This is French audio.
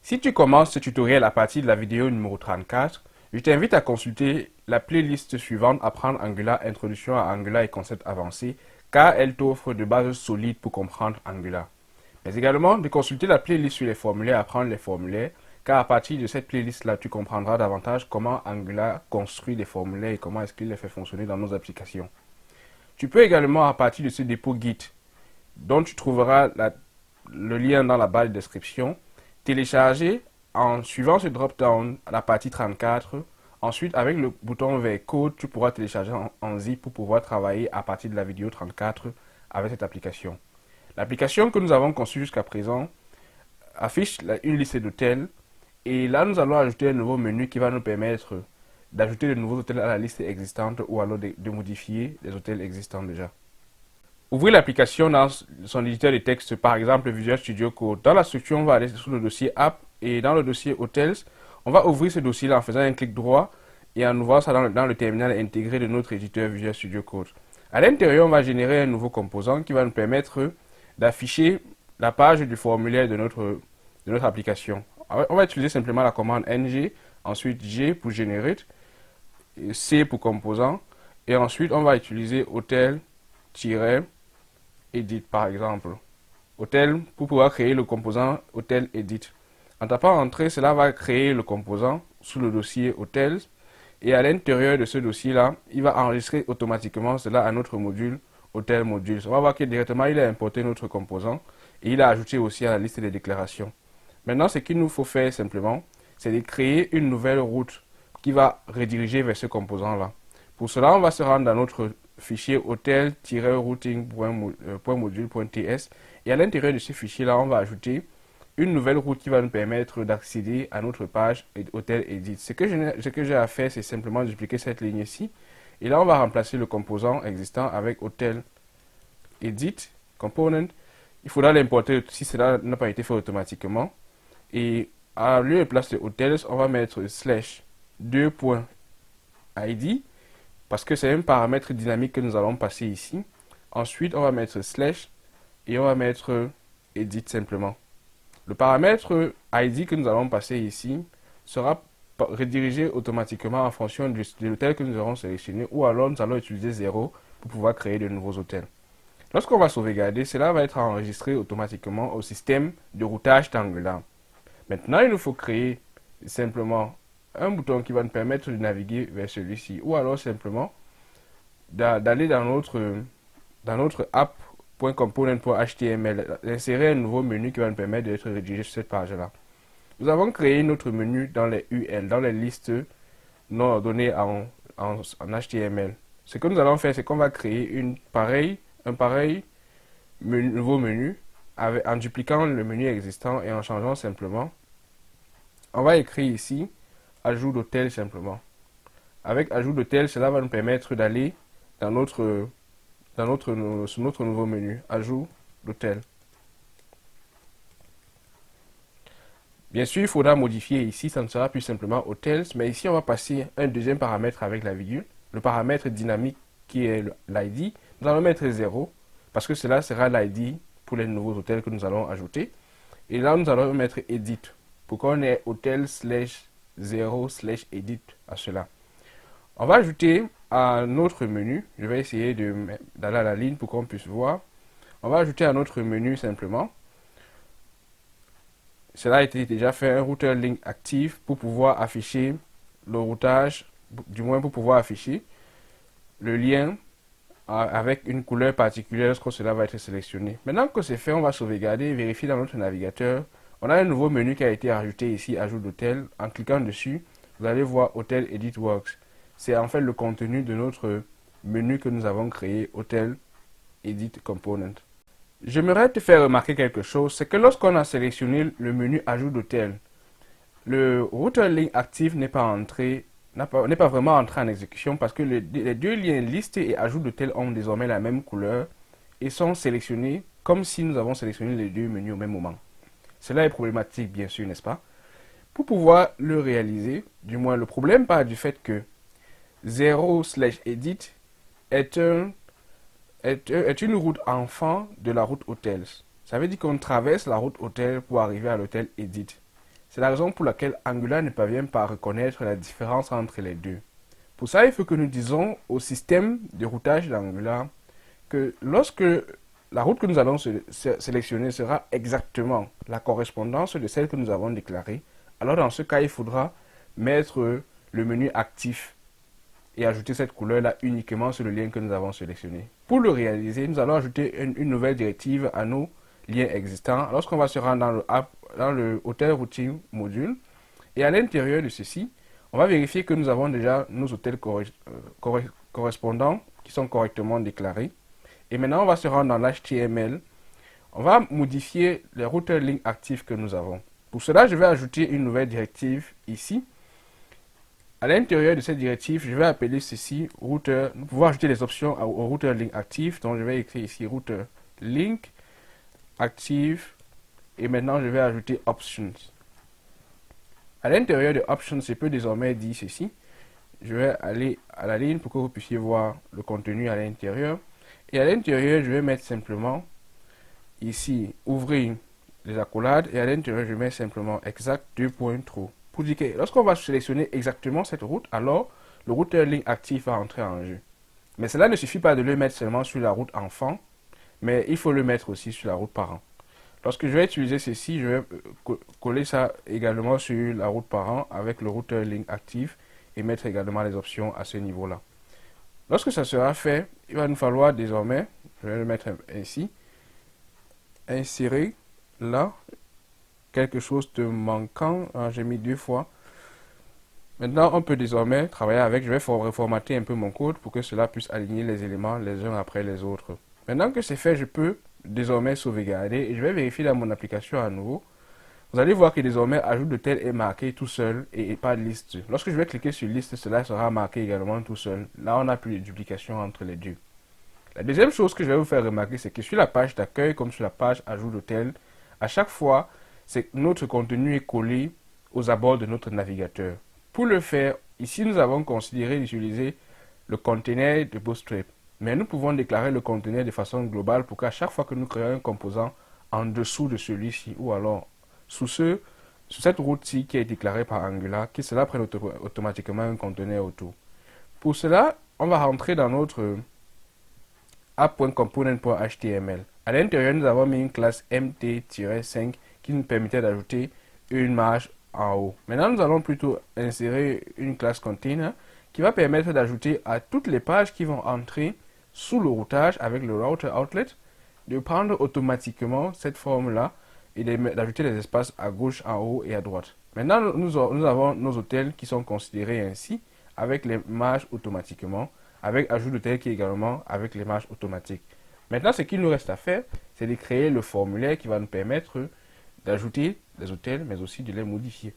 Si tu commences ce tutoriel à partir de la vidéo numéro 34, je t'invite à consulter la playlist suivante Apprendre Angular, Introduction à Angular et concepts avancés, car elle t'offre de bases solides pour comprendre Angular. Mais également de consulter la playlist sur les formulaires Apprendre les formulaires, car à partir de cette playlist-là, tu comprendras davantage comment Angular construit les formulaires et comment est-ce qu'il les fait fonctionner dans nos applications. Tu peux également, à partir de ce dépôt Git, dont tu trouveras le lien dans la barre de description, télécharger en suivant ce drop-down à la partie 34. Ensuite, avec le bouton vers Code, tu pourras télécharger en zip pour pouvoir travailler à partir de la vidéo 34 avec cette application. L'application que nous avons conçue jusqu'à présent affiche une liste d'hôtels et là, nous allons ajouter un nouveau menu qui va nous permettre d'ajouter de nouveaux hôtels à la liste existante ou alors de modifier les hôtels existants déjà. Ouvrez l'application dans son éditeur de texte, par exemple Visual Studio Code. Dans la structure, on va aller sur le dossier App et dans le dossier Hotels, on va ouvrir ce dossier-là en faisant un clic droit et en ouvrant ça dans le terminal intégré de notre éditeur Visual Studio Code. À l'intérieur, on va générer un nouveau composant qui va nous permettre d'afficher la page du formulaire de notre application. On va utiliser simplement la commande ng, ensuite G pour generate, C pour composant, et ensuite on va utiliser hotel-edit par exemple. Hotel pour pouvoir créer le composant hotel edit. En tapant entrée, cela va créer le composant sous le dossier hotels et à l'intérieur de ce dossier-là, il va enregistrer automatiquement cela à notre module hotel modules. On va voir que directement il a importé notre composant et il a ajouté aussi à la liste des déclarations. Maintenant, ce qu'il nous faut faire simplement, c'est de créer une nouvelle route qui va rediriger vers ce composant-là. Pour cela, on va se rendre dans notre fichier hotel-routing.module.ts et à l'intérieur de ce fichier-là, on va ajouter une nouvelle route qui va nous permettre d'accéder à notre page Hotel Edit. Ce que j'ai à faire, c'est simplement dupliquer cette ligne ici. Et là, on va remplacer le composant existant avec Hotel Edit Component. Il faudra l'importer si cela n'a pas été fait automatiquement. Et à lieu et place de hotels, on va mettre /2.id parce que c'est un paramètre dynamique que nous allons passer ici. Ensuite, on va mettre slash et on va mettre edit simplement. Le paramètre id que nous allons passer ici sera redirigé automatiquement en fonction de l'hôtel que nous aurons sélectionné ou alors nous allons utiliser 0 pour pouvoir créer de nouveaux hôtels. Lorsqu'on va sauvegarder, cela va être enregistré automatiquement au système de routage d'Angular. Maintenant, il nous faut créer simplement un bouton qui va nous permettre de naviguer vers celui-ci ou alors simplement d'aller dans notre app.component.html, d'insérer un nouveau menu qui va nous permettre d'être rédigé sur cette page-là. Nous avons créé notre menu dans les UL, dans les listes non ordonnées en HTML. Ce que nous allons faire, c'est qu'on va créer un pareil nouveau menu en dupliquant le menu existant et en changeant simplement. On va écrire ici ajout d'hôtel simplement. Avec ajout d'hôtel, cela va nous permettre d'aller sur notre nouveau menu, ajout d'hôtel. Bien sûr, il faudra modifier ici, ça ne sera plus simplement hotels, mais ici on va passer un deuxième paramètre avec la virgule, le paramètre dynamique qui est l'ID. Nous allons mettre 0 parce que cela sera l'ID pour les nouveaux hôtels que nous allons ajouter. Et là, nous allons mettre edit pour qu'on ait hotel/0/edit à cela. On va ajouter à notre menu, je vais essayer d'aller à la ligne pour qu'on puisse voir. On va ajouter à notre menu simplement. Cela a été déjà fait, un routeur link actif pour pouvoir afficher le routage, du moins pour pouvoir afficher le lien avec une couleur particulière lorsque cela va être sélectionné. Maintenant que c'est fait, on va sauvegarder et vérifier dans notre navigateur. On a un nouveau menu qui a été ajouté ici, ajout d'hôtel. En cliquant dessus, vous allez voir Hotel Edit Works. C'est en fait le contenu de notre menu que nous avons créé, Hotel Edit Component. J'aimerais te faire remarquer quelque chose, c'est que lorsqu'on a sélectionné le menu ajout d'hôtel, le router link actif n'est pas vraiment entré en exécution parce que les deux liens liste et ajout d'hôtel ont désormais la même couleur et sont sélectionnés comme si nous avons sélectionné les deux menus au même moment. Cela est problématique, bien sûr, n'est-ce pas? Pour pouvoir le réaliser, du moins le problème part du fait que 0/edit est une route enfant de la route hotels. Ça veut dire qu'on traverse la route hôtel pour arriver à l'hôtel edit. C'est la raison pour laquelle Angular ne parvient pas à reconnaître la différence entre les deux. Pour ça, il faut que nous disons au système de routage d'Angular que lorsque la route que nous allons sélectionner sera exactement la correspondance de celle que nous avons déclarée, alors dans ce cas, il faudra mettre le menu actif et ajouter cette couleur-là uniquement sur le lien que nous avons sélectionné. Pour le réaliser, nous allons ajouter une nouvelle directive à nos liens existants. Lorsqu'on va se rendre dans le Hotel Routing module, et à l'intérieur de ceci, on va vérifier que nous avons déjà nos hôtels correspondants qui sont correctement déclarés. Et maintenant, on va se rendre dans l'HTML. On va modifier les routeurs link actifs que nous avons. Pour cela, je vais ajouter une nouvelle directive ici. À l'intérieur de cette directive, je vais appeler ceci routeur. Nous pouvons ajouter des options au routeur link actif. Donc, je vais écrire ici routeur link active. Et maintenant, je vais ajouter options. À l'intérieur de options, je peux désormais dire ceci. Je vais aller à la ligne pour que vous puissiez voir le contenu à l'intérieur. Et à l'intérieur, je vais mettre simplement ici, ouvrir les accolades. Et à l'intérieur, je mets simplement exact 2.true. Pour dire que lorsqu'on va sélectionner exactement cette route, alors le routeur link actif va entrer en jeu. Mais cela ne suffit pas de le mettre seulement sur la route enfant, mais il faut le mettre aussi sur la route parent. Lorsque je vais utiliser ceci, je vais coller ça également sur la route parent avec le routeur link actif et mettre également les options à ce niveau-là. Lorsque ça sera fait, il va nous falloir désormais, je vais le mettre ainsi, insérer là quelque chose de manquant. J'ai mis 2 fois. Maintenant, on peut désormais travailler avec. Je vais reformater un peu mon code pour que cela puisse aligner les éléments les uns après les autres. Maintenant que c'est fait, je peux désormais sauvegarder et je vais vérifier dans mon application à nouveau. Vous allez voir que désormais ajout de tel est marqué tout seul et pas de liste. Lorsque je vais cliquer sur liste, cela sera marqué également tout seul. Là, on n'a plus de duplication entre les deux. La deuxième chose que je vais vous faire remarquer, c'est que sur la page d'accueil comme sur la page ajout d'hôtel, à chaque fois, notre contenu est collé aux abords de notre navigateur. Pour le faire, ici nous avons considéré d'utiliser le container de Bootstrap. Mais nous pouvons déclarer le container de façon globale pour qu'à chaque fois que nous créons un composant en dessous de celui-ci ou alors sous cette route-ci qui est déclarée par Angular, que cela prenne automatiquement un conteneur autour. Pour cela, on va rentrer dans notre app.component.html. À l'intérieur, nous avons mis une classe mt-5 qui nous permettait d'ajouter une marge en haut. Maintenant, nous allons plutôt insérer une classe container qui va permettre d'ajouter à toutes les pages qui vont entrer sous le routage avec le router outlet, de prendre automatiquement cette forme-là et d'ajouter les espaces à gauche, en haut et à droite. Maintenant, nous avons nos hôtels qui sont considérés ainsi, avec les marges automatiquement, avec ajout d'hôtel qui est également avec les marges automatiques. Maintenant, ce qu'il nous reste à faire, c'est de créer le formulaire qui va nous permettre d'ajouter les hôtels, mais aussi de les modifier.